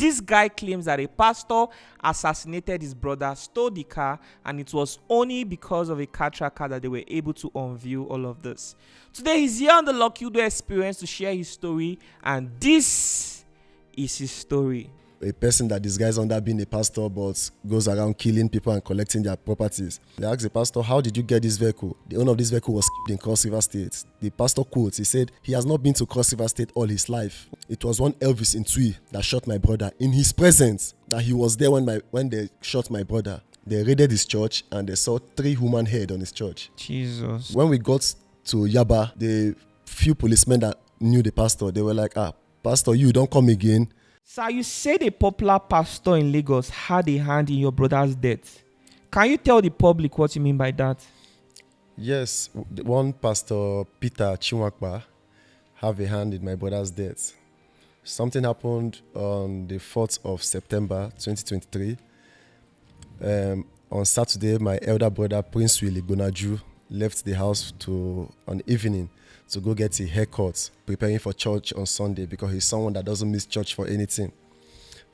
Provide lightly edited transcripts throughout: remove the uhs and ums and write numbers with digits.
This guy claims that a pastor assassinated his brother, stole the car, and it was only because of a car tracker that they were able to unveil all of this. Today, he's here on the Lucky Udo Experience to share his story, and this is his story. A person that disguises under being a pastor but goes around killing people and collecting their properties. They asked the pastor, how did you get this vehicle? The owner of this vehicle was in Cross River State. The pastor quotes, he said, he has not been to Cross River State all his life. It was one Elvis in Tui that shot my brother in his presence, that he was there when they shot my brother. They raided his church and they saw 3 human heads on his church. Jesus. When we got to Yaba, the few policemen that knew the pastor, they were like, pastor, you don't come again. Sir, you said a popular pastor in Lagos had a hand in your brother's death. Can you tell the public what you mean by that? Yes, one pastor, Peter Chinwakpa, have a hand in my brother's death. Something happened on the 4th of September 2023. On Saturday, my elder brother, Prince Willie Gonaju, left the house on the evening to go get a haircut, preparing for church on Sunday, because he's someone that doesn't miss church for anything.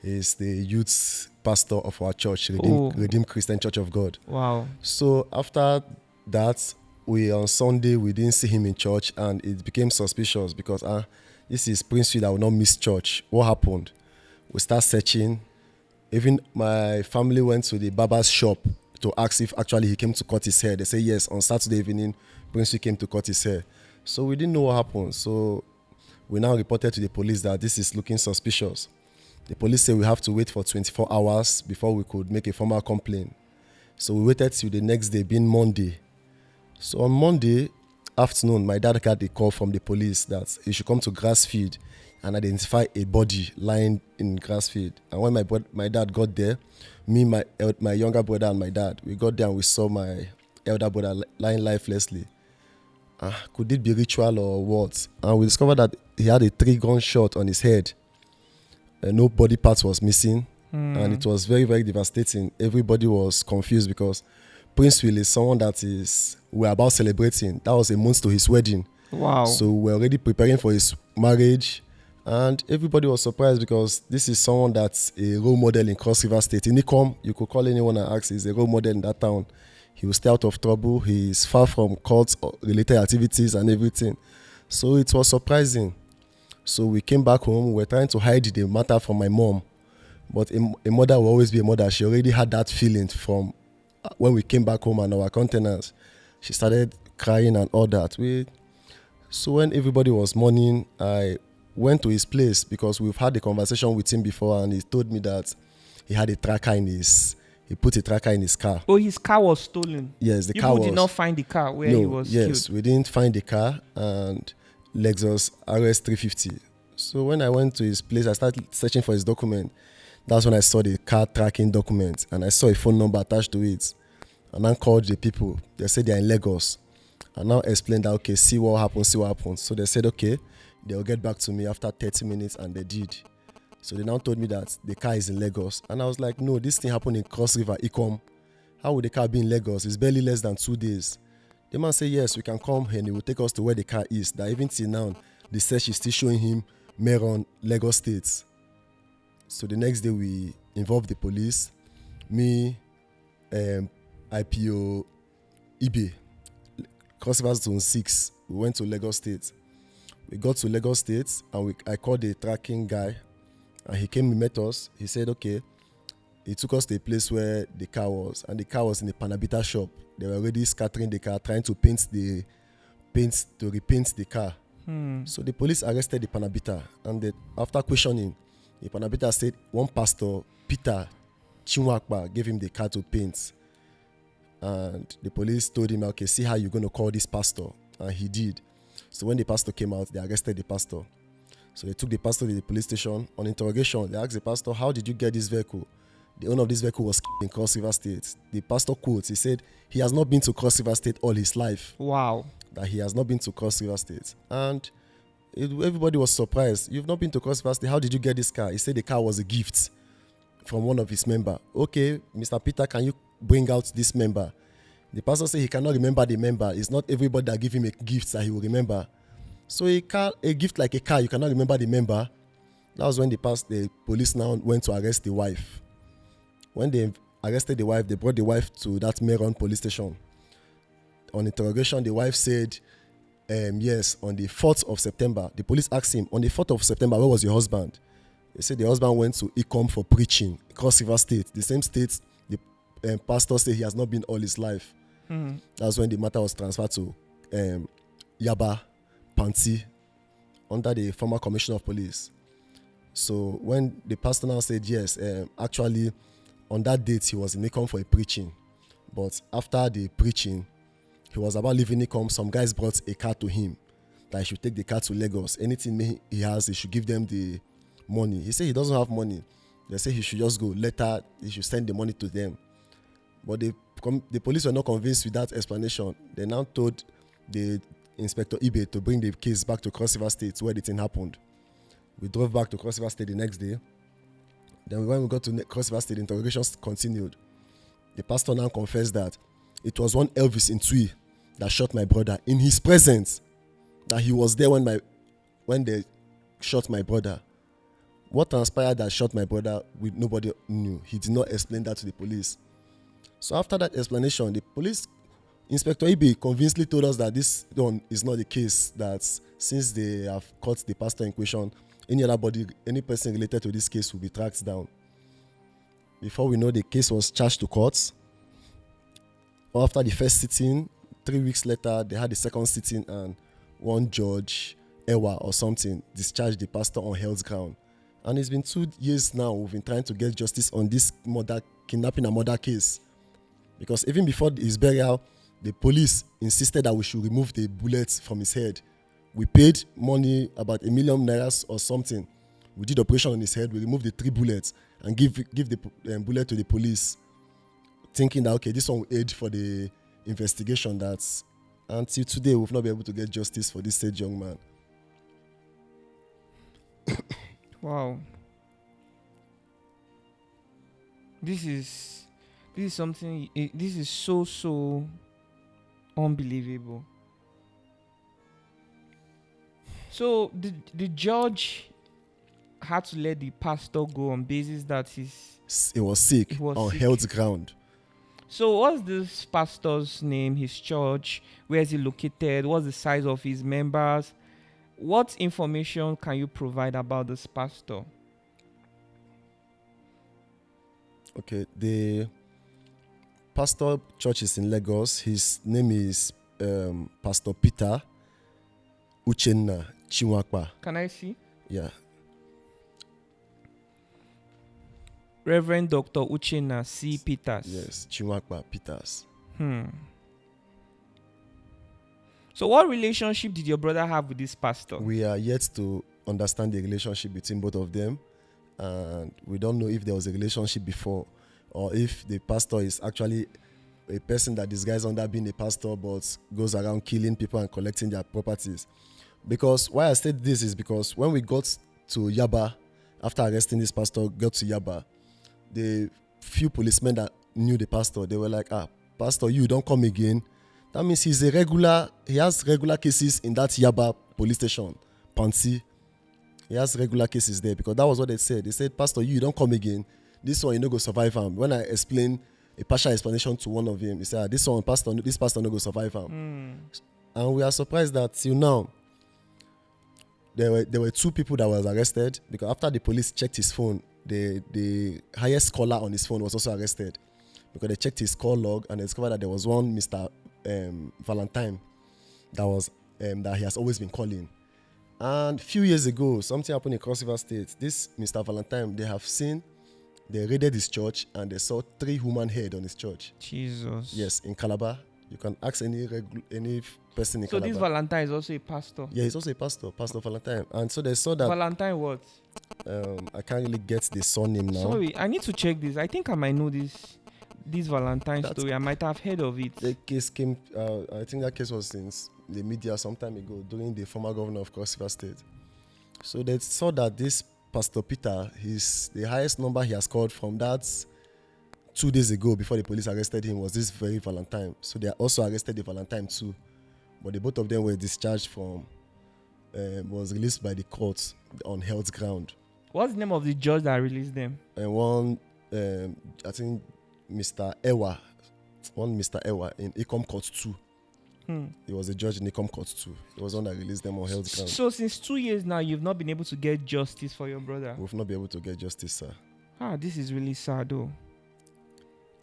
He's the youth pastor of our church, Redeemed Christian Church of God. Wow. So after that, on Sunday, we didn't see him in church, and it became suspicious because this is Prince Willie that will not miss church. What happened? We start searching. Even my family went to the barber's shop to ask if actually he came to cut his hair. They say yes, on Saturday evening, Prince Willie came to cut his hair. So we didn't know what happened. So we now reported to the police that this is looking suspicious. The police say we have to wait for 24 hours before we could make a formal complaint. So we waited till the next day, being Monday. So on Monday afternoon, my dad got a call from the police that he should come to Grassfield and identify a body lying in Grassfield. And when my dad got there, me, my younger brother and my dad, we got there and we saw my elder brother lying lifelessly. Could it be ritual or what? And we discovered that he had a 3-gun shot on his head. No body parts was missing. And it was very, very devastating. Everybody was confused because Prince Will is someone that we're about celebrating. That was a month to his wedding. Wow. So we're already preparing for his marriage. And everybody was surprised because this is someone that's a role model in Cross River State. In Nikom, you could call anyone and ask, he's a role model in that town. He will stay out of trouble. He is far from cult-related activities and everything. So it was surprising. So we came back home. We were trying to hide the matter from my mom. But a mother will always be a mother. She already had that feeling from when we came back home and our countenance. She started crying and all that. So when everybody was mourning, I went to his place because we've had a conversation with him before, and he told me that he had a tracker he put a tracker in his car. Oh, his car was stolen. Yes, the car was. You did not find the car where he was killed. Yes, we didn't find the car, and Lexus RS 350. So when I went to his place, I started searching for his document. That's when I saw the car tracking document, and I saw a phone number attached to it. And I called the people. They said they're in Lagos. And now explained that, okay, see what happens. So they said, okay, they'll get back to me after 30 minutes, and they did. So they now told me that the car is in Lagos. And I was like, no, this thing happened in Cross River, Ikom. How would the car be in Lagos? It's barely less than 2 days. The man said, yes, we can come and he will take us to where the car is. That even till now, the search is still showing him Meron, Lagos State. So the next day we involved the police, me, IPO, eBay, Cross River Zone 6. We went to Lagos State. We got to Lagos State and I called the tracking guy, and he came and met us. He said, okay. He took us to a place where the car was, and the car was in a Panabita shop. They were already scattering the car, trying to repaint the car. So the police arrested the Panabita, and after questioning, the Panabita said one pastor, Peter Chinwakpa, gave him the car to paint. And the police told him, okay, see how you're going to call this pastor. And he did. So when the pastor came out, they arrested the pastor. So they took the pastor to the police station. On interrogation, they asked the pastor, how did you get this vehicle? The owner of this vehicle was in Cross River State. The pastor quotes, he said he has not been to Cross River State all his life. Wow. That he has not been to Cross River State. And everybody was surprised. You've not been to Cross River State. How did you get this car? He said the car was a gift from one of his members. Okay, Mr. Peter, can you bring out this member? The pastor said he cannot remember the member. It's not everybody that give him a gift that he will remember. So a gift like a car, you cannot remember the member. That was when the police now went to arrest the wife. When they arrested the wife, they brought the wife to that Meron police station. On interrogation, the wife said, yes, on the 4th of September, the police asked him, on the 4th of September, where was your husband? They said the husband went to Ikom for preaching, Cross River State, the same state the pastor said he has not been all his life. That's when the matter was transferred to Yaba Panti under the former commissioner of police. So when the pastor now said, yes, actually, on that date, he was in Ikom for a preaching. But after the preaching, he was about leaving Ikom. Some guys brought a car to him that he should take the car to Lagos. Anything he has, he should give them the money. He said he doesn't have money. They say he should just go. Later, he should send the money to them. But the police were not convinced with that explanation. They now told the Inspector Ibe to bring the case back to Cross River State where the thing happened. We drove back to Cross River State the next day. Then when we got to Cross River State, the interrogations continued. The pastor now confessed that it was one Elvis in Tui that shot my brother in his presence. That he was there when they shot my brother. What transpired that shot my brother, nobody knew. He did not explain that to the police. So after that explanation, the police Inspector Ibe convincingly told us that this one is not the case, that since they have caught the pastor in question, any person related to this case will be tracked down. Before we know, the case was charged to court. After the first sitting, 3 weeks later, they had the second sitting, and one judge, Ewa or something, discharged the pastor on health ground. And it's been 2 years now we've been trying to get justice on this kidnapping and murder case. Because even before his burial, the police insisted that we should remove the bullets from his head. We paid money, about 1 million naira or something. We did operation on his head. We removed the 3 bullets and give the bullet to the police, thinking that, okay, this one will aid for the investigation. That until today, we've not been able to get justice for this said young man. Wow. This is something, this is so unbelievable. So the judge had to let the pastor go on basis that he was sick on health ground. So what's this pastor's name, his church, where is he located, what's the size of his members? What information can you provide about this pastor? Okay, the pastor church is in Lagos. His name is Pastor Peter Uchenna Chinwakpa. Can I see? Yeah. Reverend Dr. Uchenna C. Peters. Yes, Chinwakpa Peters. So what relationship did your brother have with this pastor? We are yet to understand the relationship between both of them. And we don't know if there was a relationship before, or if the pastor is actually a person that disguises under being a pastor but goes around killing people and collecting their properties. Because why I said this is because when we got to Yaba, after arresting this pastor, got to Yaba, the few policemen that knew the pastor, they were like, pastor, you don't come again. That means he has regular cases in that Yaba police station, Pansi. He has regular cases there, because that was what they said. They said, pastor, you don't come again. This one, you no go survive him. When I explained a partial explanation to one of them, he said, this pastor no go survive him. And we are surprised that till now, there were 2 people that was arrested, because after the police checked his phone, the highest caller on his phone was also arrested, because they checked his call log and they discovered that there was one Mr. Valentine that he has always been calling. And a few years ago, something happened in Cross River State. This Mr. Valentine, they raided his church and they saw 3 human heads on his church. Jesus. Yes, in Calabar. You can ask any person in Calabar. So this Valentine is also a pastor? Yeah, he's also a pastor, Pastor Valentine. And so they saw that... Valentine what? I can't really get the surname now. Sorry, I need to check this. I think I might know this Valentine story. I might have heard of it. The case came... I think that case was in the media some time ago during the former governor of Cross River State. So they saw that this Pastor Peter, the highest number he has called from that 2 days ago before the police arrested him was this very Valentine. So they also arrested the Valentine too. But both of them were discharged was released by the court on health ground. What's the name of the judge that released them? And one, I think, Mr. Ewa, in Ecom Court 2. He was a judge in Ecom Court 2. He was the one that released them on health grounds. So since 2 years now, you've not been able to get justice for your brother? We've not been able to get justice, sir. This is really sad though.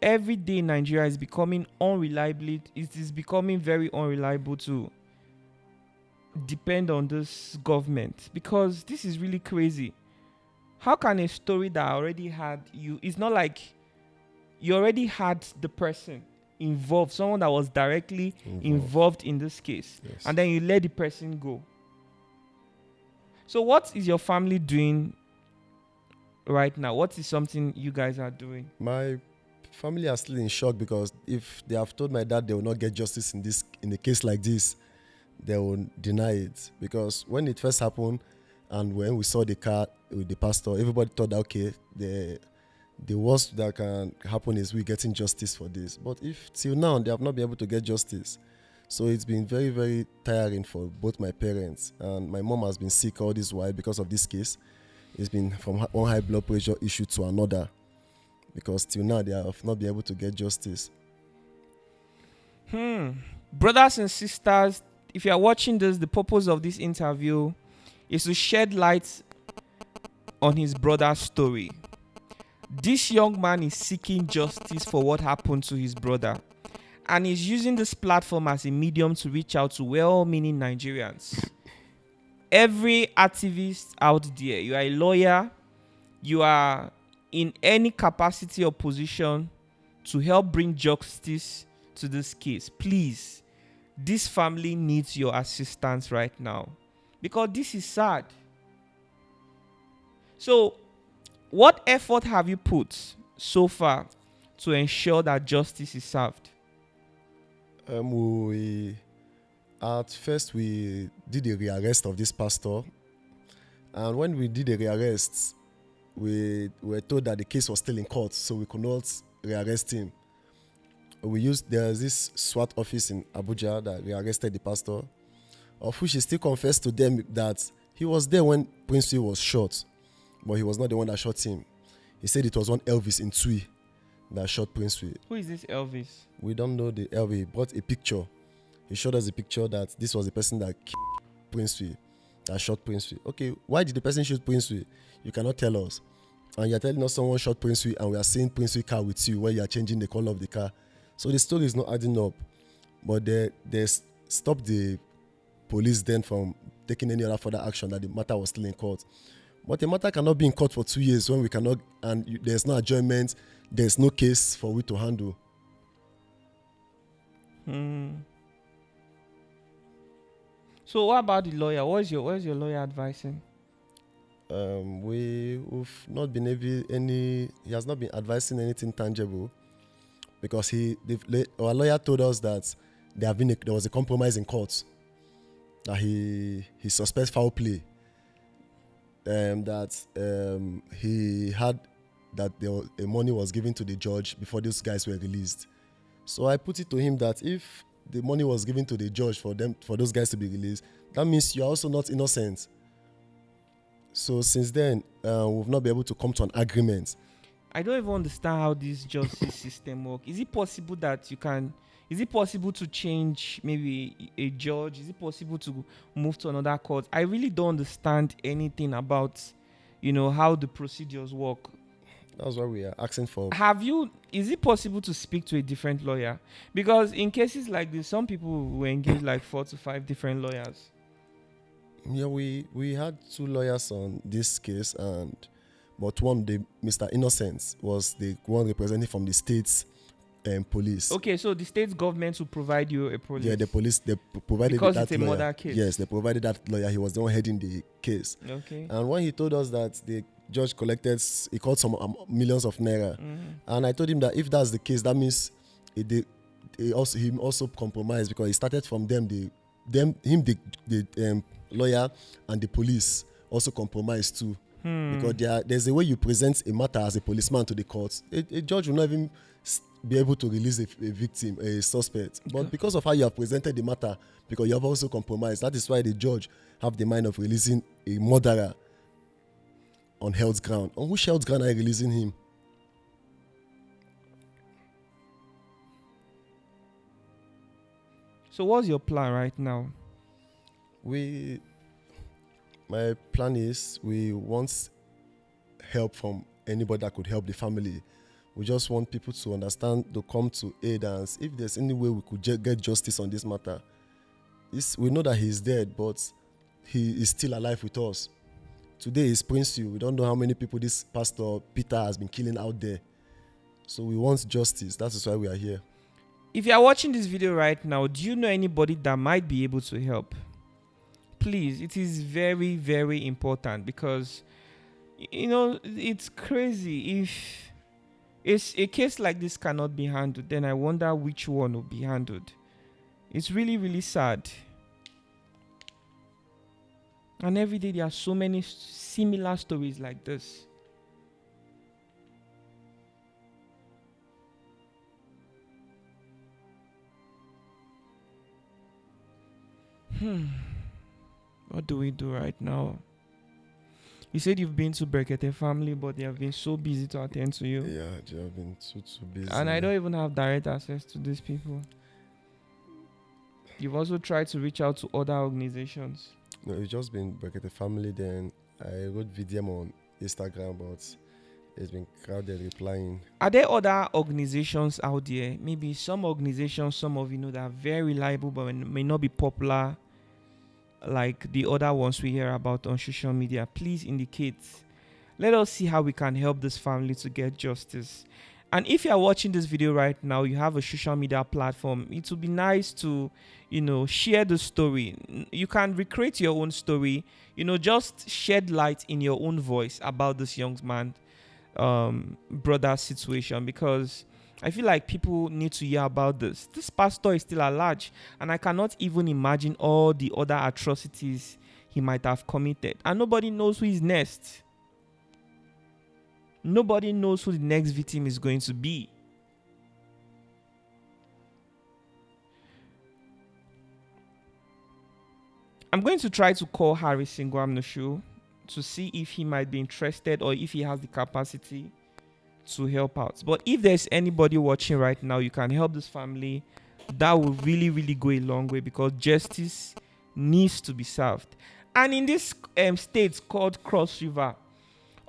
Every day Nigeria is becoming it is becoming very unreliable to depend on this government, because this is really crazy. How can a story that already had you, it's not like you already had the person involved, someone that was directly involved in this case, yes, and then you let the person go. So what is your family doing right now? What is something you guys are doing? My family are still in shock, because if they have told my dad they will not get justice in a case like this, they will deny it. Because when it first happened and when we saw the car with the pastor, everybody thought that, okay, the worst that can happen is we getting justice for this. But if till now they have not been able to get justice, so it's been very, very tiring for both my parents. And my mom has been sick all this while because of this case. It's been from one high blood pressure issue to another, because till now they have not been able to get justice. Brothers and sisters, if you are watching this, the purpose of this interview is to shed light on his brother's story. This young man is seeking justice for what happened to his brother, and is using this platform as a medium to reach out to well-meaning Nigerians. Every activist out there, you are a lawyer, you are in any capacity or position to help bring justice to this case, please, this family needs your assistance right now, because this is sad. So, what effort have you put so far to ensure that justice is served? At first we did a rearrest of this pastor, and when we did a rearrest, we were told that the case was still in court, so we could not rearrest him. There's this SWAT office in Abuja that rearrested the pastor, of which he still confessed to them that he was there when Prince Louis was shot, but he was not the one that shot him. He said it was one Elvis in Tui that shot Prince Louis. Who is this Elvis? We don't know the Elvis. He brought a picture. He showed us a picture that this was the person that killed Prince Louis, that shot Prince Louis. Okay, why did the person shoot Prince Louis? You cannot tell us. And you're telling us someone shot Prince Louis, and we are seeing Prince Louis car with you where you are changing the color of the car. So the story is not adding up. But they stopped the police then from taking any other further action, that the matter was still in court. But the matter cannot be in court for 2 years when we cannot, and there's no adjournment, there's no case for we to handle. So what about the lawyer? What is your lawyer advising? We've not been he has not been advising anything tangible, because our lawyer told us that there was a compromise in court, that he suspects foul play, that he had that money was given to the judge before those guys were released. So I put it to him that if the money was given to the judge for those guys to be released, that means you are also not innocent. So since then, we've not been able to come to an agreement. I don't even understand how this justice system works. Is it possible to change maybe a judge? Is it possible to move to another court? I really don't understand anything about, how the procedures work. That's why we are asking for. Is it possible to speak to a different lawyer? Because in cases like this, some people will engage like 4 to 5 different lawyers. Yeah, we had 2 lawyers on this case, but one, Mr. Innocence, was the one representing from the state's police. Okay, so the state government will provide you a police. Yeah, the police, they provided because that it's a lawyer. murder case. Yes, they provided that lawyer. He was the one heading the case. Okay. And when he told us that the judge he called some millions of naira, and I told him that if that's the case, that means he also compromised, because he started from the lawyer and the police also compromised too. Because there's a way you present a matter as a policeman to the court. A judge will not even be able to release a victim, a suspect. But because of how you have presented the matter, because you have also compromised, that is why the judge have the mind of releasing a murderer. on health ground. On which health ground are you releasing him? So what's your plan right now? My plan is we want help from anybody that could help the family. We just want people to understand, to come to aid, and if there's any way we could get justice on this matter. We know that he's dead, but he is still alive with us. Today is Prince You. We don't know how many people this Pastor Peter has been killing out there. So we want justice. That is why we are here. If you are watching this video right now, do you know anybody that might be able to help? Please, it is very, very important, because, it's crazy. If a case like this cannot be handled, then I wonder which one will be handled. It's really, really sad. And every day there are so many similar stories like this. What do we do right now? You said you've been to Brekete family, but they have been so busy to attend to you. Yeah, they have been too busy. And I don't even have direct access to these people. You've also tried to reach out to other organizations. No, it's just been Brekete family. Then I wrote VDM on Instagram, but it's been crowded replying. Are there other organizations out there? Maybe some organizations, some of you know, that are very reliable but may not be popular like the other ones we hear about on social media. Please indicate. Let us see how we can help this family to get justice. And if you are watching this video right now, you have a social media platform, it would be nice to, share the story. You can recreate your own story, just shed light in your own voice about this young man, brother situation, because I feel like people need to hear about this. This pastor is still at large, and I cannot even imagine all the other atrocities he might have committed. And nobody knows who is next. Nobody knows who the next victim is going to be. I'm going to try to call Harris Ngwamnoshu to see if he might be interested or if he has the capacity to help out. But if there's anybody watching right now, you can help this family. That will really, really go a long way, because justice needs to be served. And in this state called Cross River,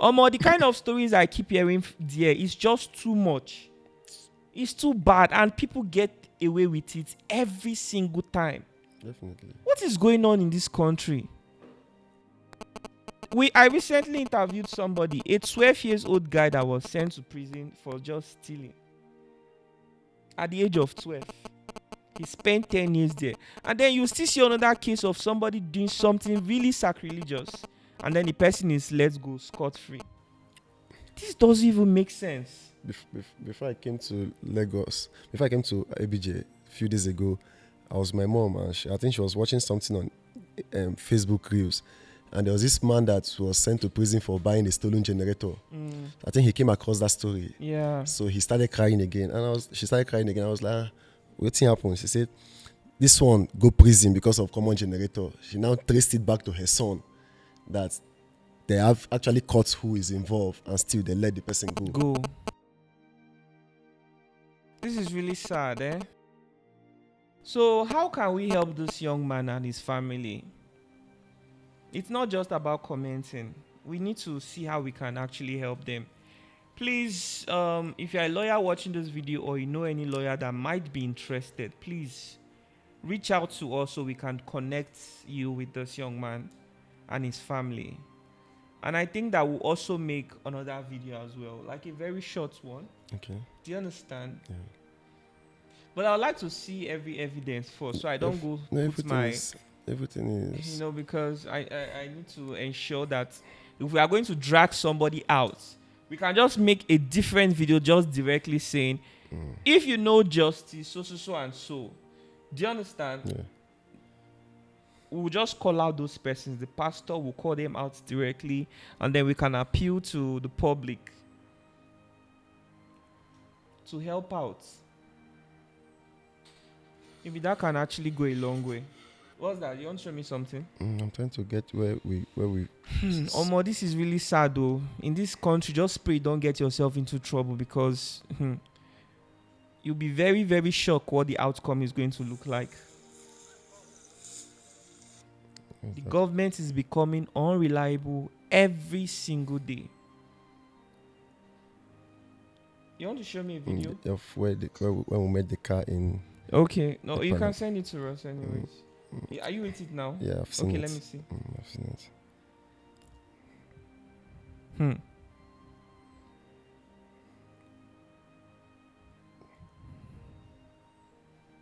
the kind of stories I keep hearing there is just too much. It's too bad, and people get away with it every single time. Definitely. What is going on in this country? I recently interviewed somebody, a 12-year-old guy that was sent to prison for just stealing. At the age of 12. He spent 10 years there. And then you still see another case of somebody doing something really sacrilegious, and then the person is let go scot-free. This doesn't even make sense. Before I came to Lagos, before I came to ABJ a few days ago, I was with my mom, and I think she was watching something on Facebook Reels. And there was this man that was sent to prison for buying a stolen generator. I think he came across that story. Yeah. So he started crying again. And she started crying again. I was like, what thing happened? She said, this one go prison because of common generator. She now traced it back to her son, that they have actually caught who is involved, and still they let the person go. This is really sad, eh? So how can we help this young man and his family? It's not just about commenting. We need to see how we can actually help them. Please, if you're a lawyer watching this video, or you know any lawyer that might be interested, please reach out to us so we can connect you with this young man and his family. And I think that we'll also make another video as well, like a very short one. Okay. Do you understand? Yeah. But I would like to see every evidence first, so I don't put my... Everything is... because I need to ensure that if we are going to drag somebody out, we can just make a different video just directly saying, if you know justice, so and so. Do you understand? Yeah. We'll just call out those persons. The pastor will call them out directly, and then we can appeal to the public to help out. Maybe that can actually go a long way. What's that? You want to show me something? I'm trying to get where we. Omo, this is really sad though. In this country, just pray don't get yourself into trouble because you'll be very, very shocked what the outcome is going to look like. The government is becoming unreliable every single day. You want to show me a video? Of when we met the car in. Okay. No, you can send it to us anyways. Are you with it now? Yeah, I've seen it. Okay, let me see. I've seen it.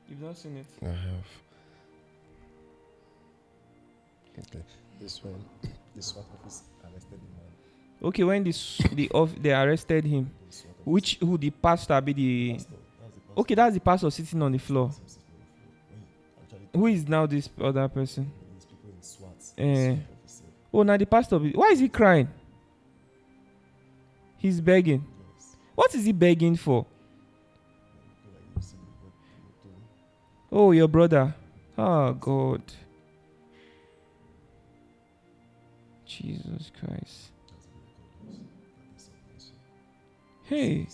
You've not seen it? I have. Okay. This one office arrested the man. Okay, when they arrested him, who the pastor be the Pastor. okay, that's the pastor sitting on the floor. Who is now this other person? These people in SWAT. Oh, now the pastor. Why is he crying? He's begging. Yes. What is he begging for? Oh, your brother. Oh, God. Jesus Christ. Hey.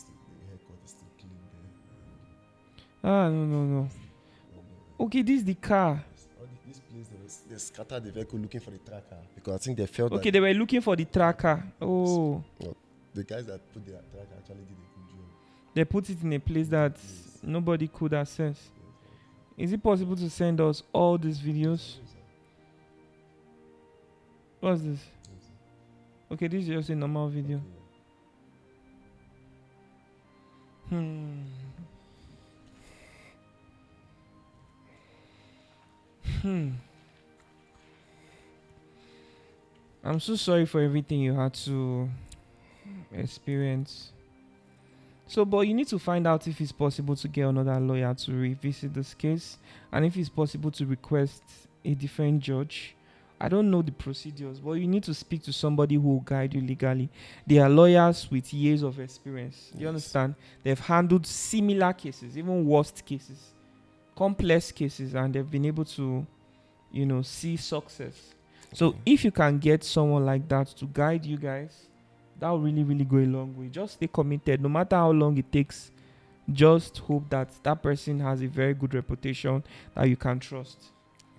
No. Okay, this is the car. This place, they scattered the vehicle looking for the tracker because I think they felt Okay, they were looking for the tracker. Oh. Well, the guys that put the tracker actually did a good job. They put it in a place that nobody could access. Is it possible to send us all these videos? What's this? Okay, this is just a normal video. I'm so sorry for everything you had to experience. So, but you need to find out if it's possible to get another lawyer to revisit this case, and if it's possible to request a different judge. I don't know the procedures, but you need to speak to somebody who will guide you legally. They are lawyers with years of experience. Do you understand? They've handled similar cases, even worst cases, complex cases, and they've been able to, see success. So if you can get someone like that to guide you guys, that will really, really go a long way. Just stay committed. No matter how long it takes, just hope that that person has a very good reputation that you can trust.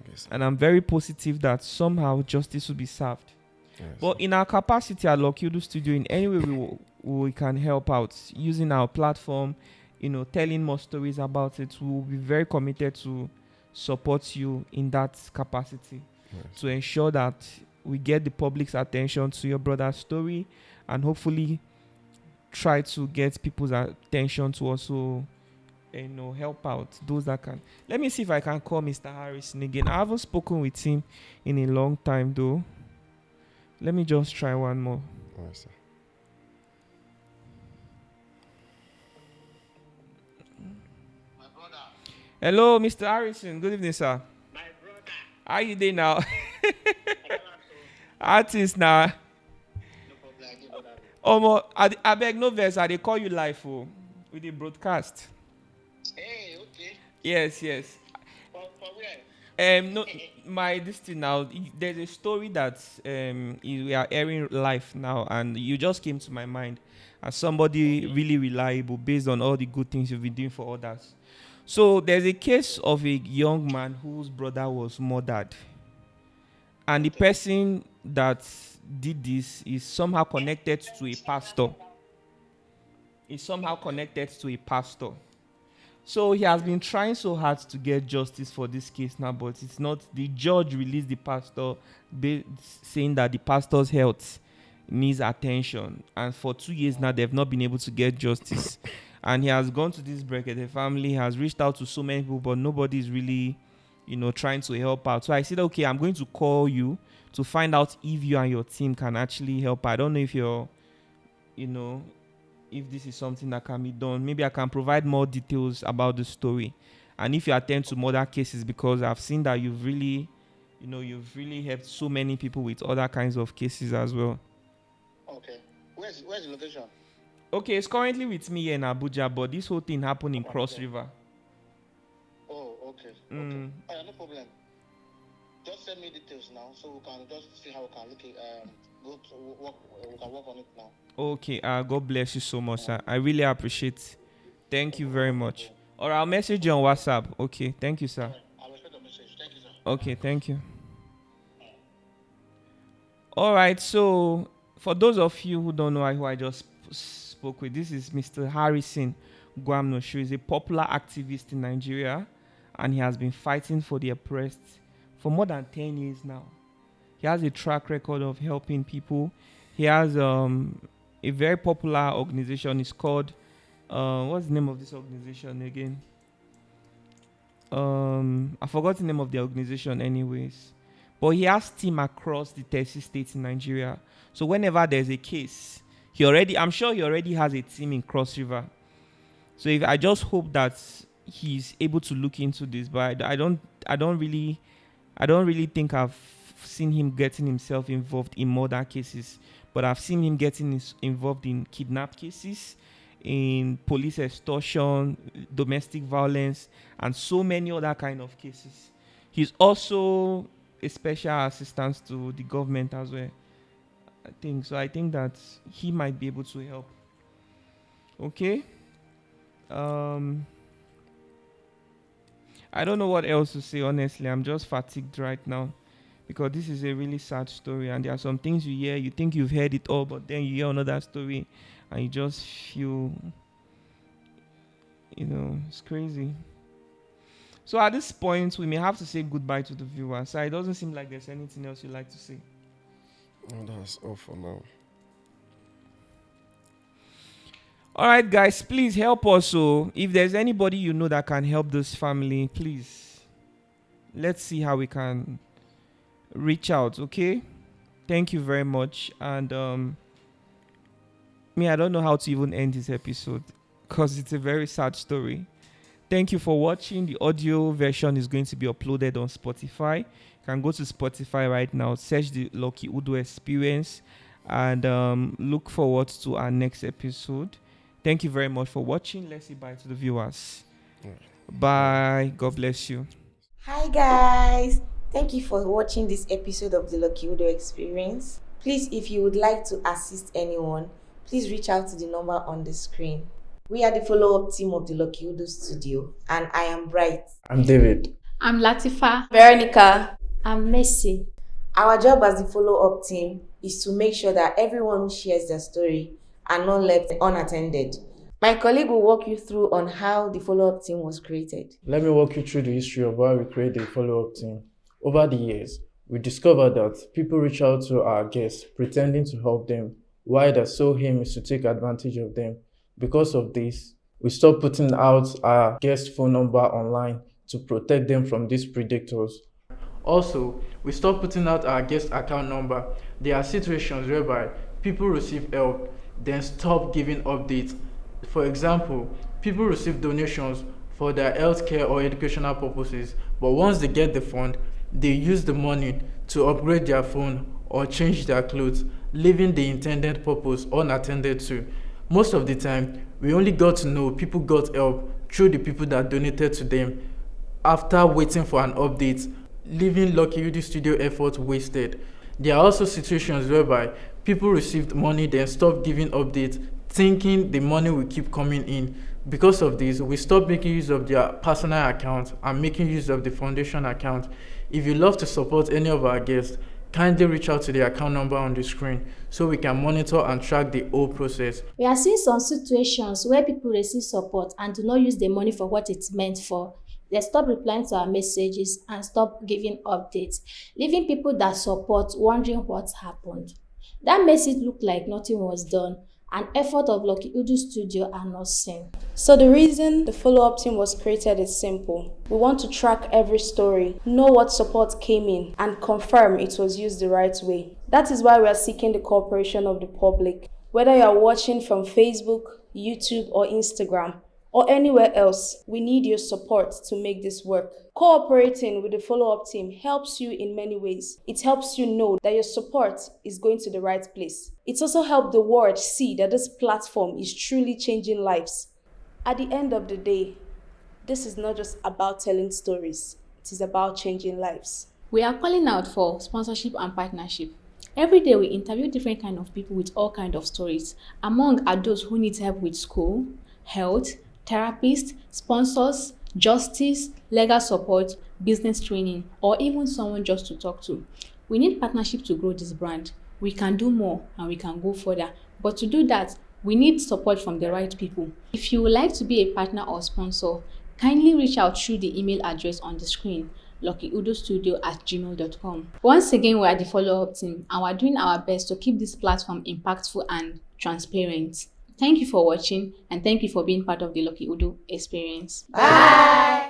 Yes. And I'm very positive that somehow justice will be served. Yes. But in our capacity at Lucky Udu Studio, in any way we can help out using our platform, telling more stories about it, we will be very committed to support you in that capacity. Yes. To ensure that we get the public's attention to your brother's story, and hopefully try to get people's attention to also help out those that can. Let me see if I can call Mr. Harrison again. I haven't spoken with him in a long time though. Let me just try one more. Yes, sir. My brother. Hello, Mr. Harrison. Good evening, sir. My brother. How you doing now? I don't Artist now. no problem. I beg no verse. I they call you live with the broadcast. Hey, okay. Yes. For where? No, this thing now. There's a story that we are airing live now, and you just came to my mind as somebody really reliable based on all the good things you've been doing for others. So there's a case of a young man whose brother was murdered, and the person that did this is somehow connected to a pastor. So he has been trying so hard to get justice for this case now, but it's not. The judge released the pastor saying that the pastor's health needs attention, and for 2 years now they've not been able to get justice. And he has gone to this bracket. The family has reached out to so many people, but nobody is really, trying to help out. So I said, okay, I'm going to call you to find out if you and your team can actually help. I don't know if you're, if this is something that can be done. Maybe I can provide more details about the story. And if you attend to murder cases, because I've seen that you've really helped so many people with other kinds of cases as well. Okay. Where's the location? Okay, it's currently with me here in Abuja, but this whole thing happened in Cross River. Oh, okay. Mm. Okay. No problem. just send me details now, so we can just see how we can look at go to work. We can work on it now. Okay. God bless you so much, sir. I really appreciate. Thank you very much. Or I'll message you on WhatsApp. Okay. Thank you, sir. All right, I'll expect the message. Thank you, sir. Okay. Thank you. All right. So, for those of you who don't know who I just spoke with, this is Mr. Harrison Gwamnoshu. He's a popular activist in Nigeria, and he has been fighting for the oppressed for more than 10 years now. He has a track record of helping people. He has a very popular organization. It's called what's the name of this organization again? I forgot the name of the organization anyways. But he has team across the 30 states in Nigeria. So whenever there's a case, I'm sure he already has a team in Cross River. So I just hope that he's able to look into this, but I don't really think I've seen him getting himself involved in murder cases, but I've seen him getting involved in kidnap cases, in police extortion, domestic violence, and so many other kind of cases. He's also a special assistant to the government as well. I think that he might be able to help. Okay. I don't know what else to say, honestly. I'm just fatigued right now because this is a really sad story, and there are some things you hear, you think you've heard it all, but then you hear another story and you just feel, it's crazy. So at this point, we may have to say goodbye to the viewers. So it doesn't seem like there's anything else you'd like to say. No, that's all for now. All right, guys, please help us. So if there's anybody you know that can help this family, please, let's see how we can reach out, okay? Thank you very much. And I don't know how to even end this episode because it's a very sad story. Thank you for watching. The audio version is going to be uploaded on Spotify. You can go to Spotify right now, search the Lucky Udo Experience, and look forward to our next episode. Thank you very much for watching. Let's say bye to the viewers. Bye. God bless you. Hi guys. Thank you for watching this episode of the Lucky Udo Experience. Please, if you would like to assist anyone, please reach out to the number on the screen. We are the follow-up team of the Lucky Udo studio, and I am Bright. I'm David. I'm Latifa. Veronica. I'm Messi. Our job as the follow-up team is to make sure that everyone who shares their story are not left unattended. My colleague will walk you through on how the follow-up team was created. Let me walk you through the history of why we created the follow-up team. Over the years, we discovered that people reach out to our guests pretending to help them, while their sole aim is to take advantage of them. Because of this, we stopped putting out our guest phone number online to protect them from these predators. Also, we stopped putting out our guest account number. There are situations whereby people receive help, then stop giving updates. For example, people receive donations for their healthcare or educational purposes, but once they get the fund, they use the money to upgrade their phone or change their clothes, leaving the intended purpose unattended to. Most of the time, we only got to know people got help through the people that donated to them after waiting for an update, leaving Lucky Udo Studio effort wasted. There are also situations whereby people received money then stopped giving updates, thinking the money will keep coming in. Because of this, we stopped making use of their personal account and making use of the foundation account. If you love to support any of our guests, kindly reach out to the account number on the screen so we can monitor and track the whole process. We are seeing some situations where people receive support and do not use the money for what it's meant for. They stop replying to our messages and stop giving updates, leaving people that support wondering what happened. That makes it look like nothing was done, and effort of Lucky Udo Studio are not seen. So the reason the follow-up team was created is simple. We want to track every story, know what support came in, and confirm it was used the right way. That is why we are seeking the cooperation of the public. Whether you are watching from Facebook, YouTube, or Instagram, or anywhere else, we need your support to make this work. Cooperating with the follow-up team helps you in many ways. It helps you know that your support is going to the right place. It also helps the world see that this platform is truly changing lives. At the end of the day, this is not just about telling stories. It is about changing lives. We are calling out for sponsorship and partnership. Every day we interview different kind of people with all kind of stories. Among are those who need help with school, health, therapists, sponsors, justice, legal support, business training, or even someone just to talk to. We need partnership to grow this brand. We can do more and we can go further. But to do that, we need support from the right people. If you would like to be a partner or sponsor, kindly reach out through the email address on the screen, luckyudustudio@gmail.com. Once again, we are the follow-up team and we are doing our best to keep this platform impactful and transparent. Thank you for watching and thank you for being part of the Lucky Udo experience. Bye.